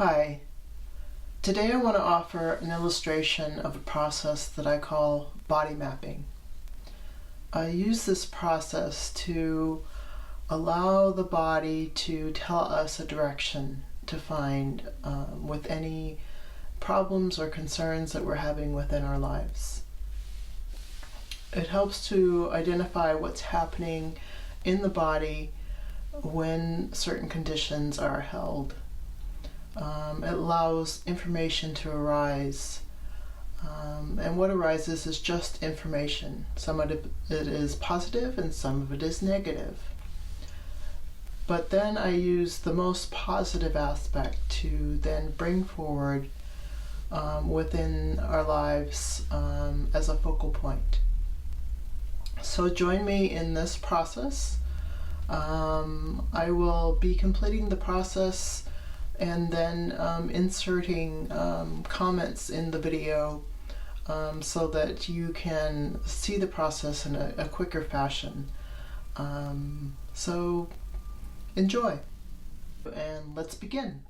Hi, today I want to offer an illustration of a process that I call body mapping. I use this process to allow the body to tell us a direction to find with any problems or concerns that we're having within our lives. It helps to identify what's happening in the body when certain conditions are held. It allows information to arise, and what arises is just information. Some of it is positive and some of it is negative. But then I use the most positive aspect to then bring forward within our lives as a focal point. So join me in this process. I will be completing the process and then inserting comments in the video so that you can see the process in a quicker fashion. So enjoy, and let's begin.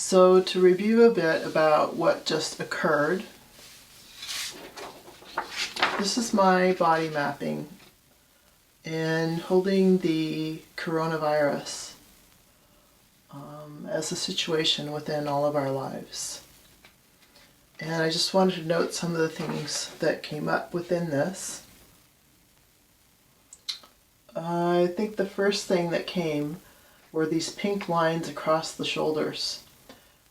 So to review a bit about what just occurred, this is my body mapping and holding the coronavirus as a situation within all of our lives. And I just wanted to note some of the things that came up within this. I think the first thing that came were these pink lines across the shoulders,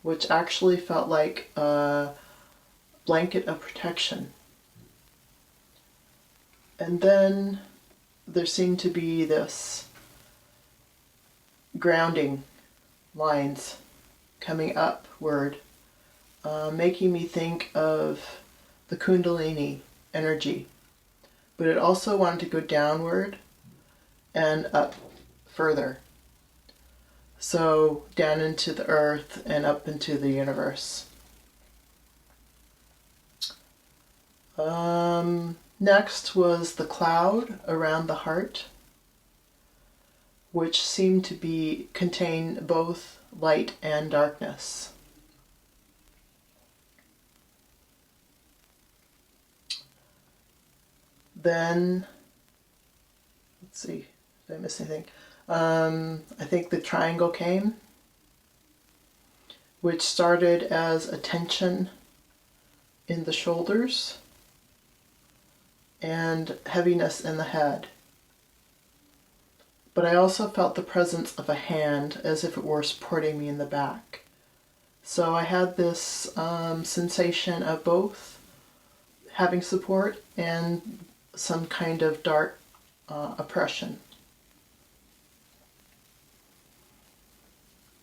which actually felt like a blanket of protection. And then there seemed to be this grounding lines coming upward, making me think of the Kundalini energy. But it also wanted to go downward and up further. So down into the earth and up into the universe. Next was the cloud around the heart, which seemed to contain both light and darkness. Then, let's see, did I miss anything? I think the triangle came, which started as a tension in the shoulders and heaviness in the head. But I also felt the presence of a hand as if it were supporting me in the back. So I had this sensation of both having support and some kind of dark oppression.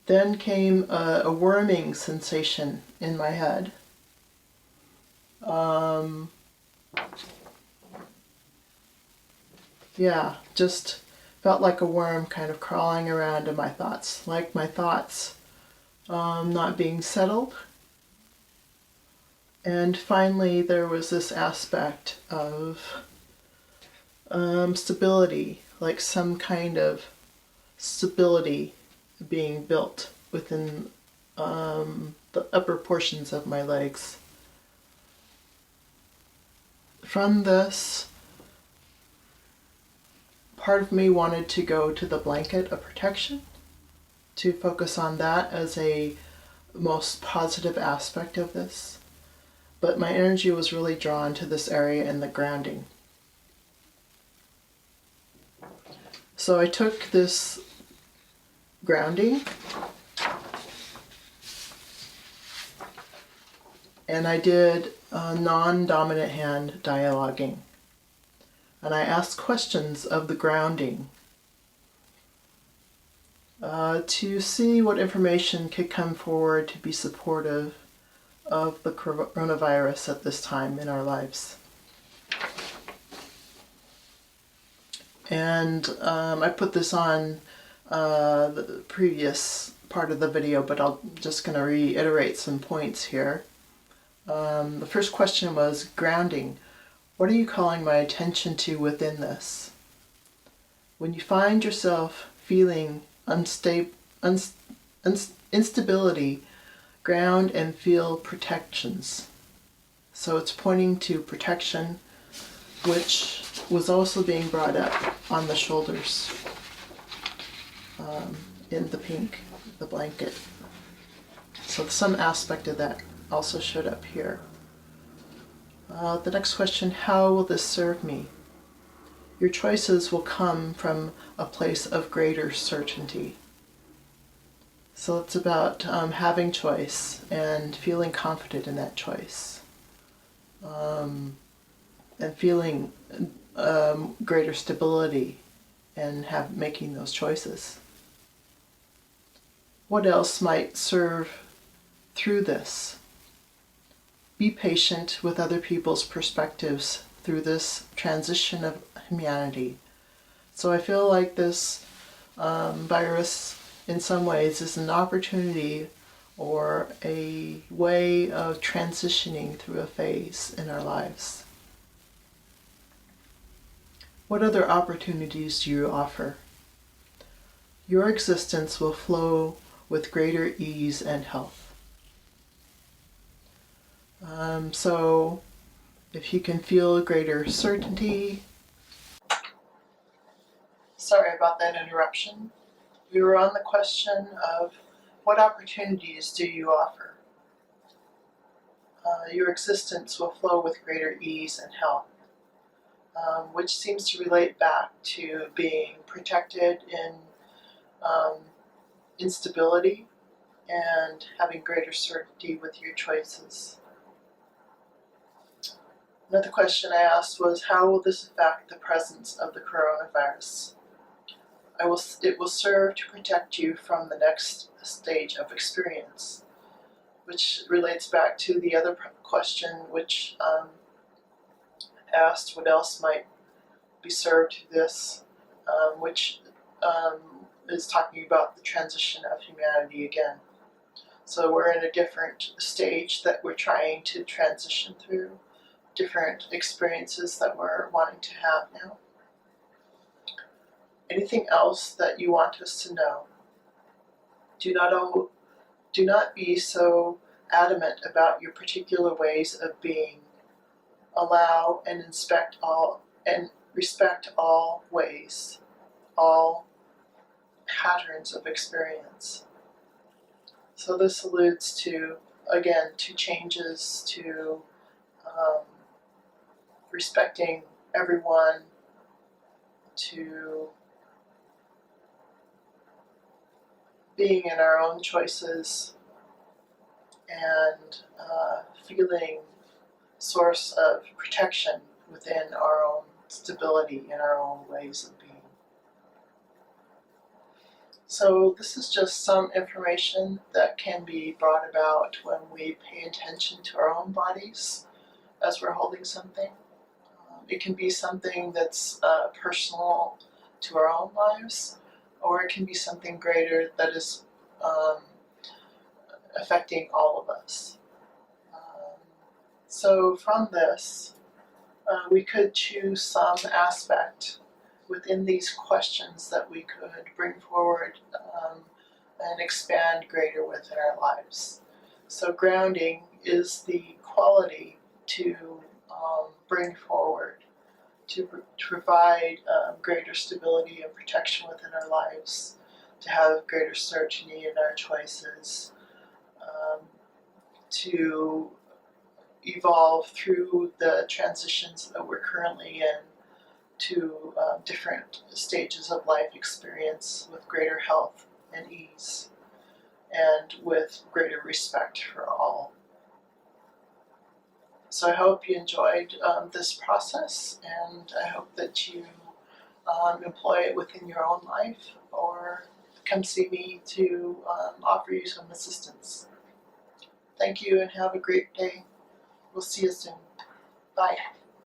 Then came a worming sensation in my head. Just felt like a worm kind of crawling around in my thoughts, like my thoughts not being settled. And finally, there was this aspect of stability, like some kind of stability being built within the upper portions of my legs. From this, part of me wanted to go to the blanket of protection, to focus on that as a most positive aspect of this. But my energy was really drawn to this area in the grounding. So I took this grounding and I did a non-dominant hand dialoguing. And I asked questions of the grounding to see what information could come forward to be supportive of the coronavirus at this time in our lives. And I put this on the previous part of the video, but I'm just going to reiterate some points here. The first question was grounding. What are you calling my attention to within this? When you find yourself feeling instability, ground and feel protections. So it's pointing to protection, which was also being brought up on the shoulders in the pink, the blanket. So some aspect of that also showed up here. The next question, how will this serve me? Your choices will come from a place of greater certainty. So it's about having choice and feeling confident in that choice. And feeling greater stability and making those choices. What else might serve through this? Be patient with other people's perspectives through this transition of humanity. So I feel like this virus in some ways is an opportunity or a way of transitioning through a phase in our lives. What other opportunities do you offer? Your existence will flow with greater ease and health. So if you can feel greater certainty. Sorry about that interruption. We were on the question of what opportunities do you offer? Your existence will flow with greater ease and health, which seems to relate back to being protected in instability and having greater certainty with your choices. Another question I asked was, how will this affect the presence of the coronavirus? It will serve to protect you from the next stage of experience, which relates back to the other question, which asked what else might be served to this, which is talking about the transition of humanity again. So we're in a different stage that we're trying to transition through, different experiences that we're wanting to have now. Anything else that you want us to know? Do not be so adamant about your particular ways of being. Allow and respect all ways, all patterns of experience. So this alludes to, again, to changes, to respecting everyone, to being in our own choices, and feeling source of protection within our own stability and our own ways of being. So this is just some information that can be brought about when we pay attention to our own bodies as we're holding something. It can be something that's personal to our own lives, or it can be something greater that is affecting all of us. So from this, we could choose some aspect within these questions that we could bring forward and expand greater within our lives. So grounding is the quality to bring forward, to provide greater stability and protection within our lives, to have greater certainty in our choices, to evolve through the transitions that we're currently in to different stages of life experience with greater health and ease, and with greater respect for all. So I hope you enjoyed this process, and I hope that you employ it within your own life, or come see me to offer you some assistance. Thank you and have a great day. We'll see you soon. Bye.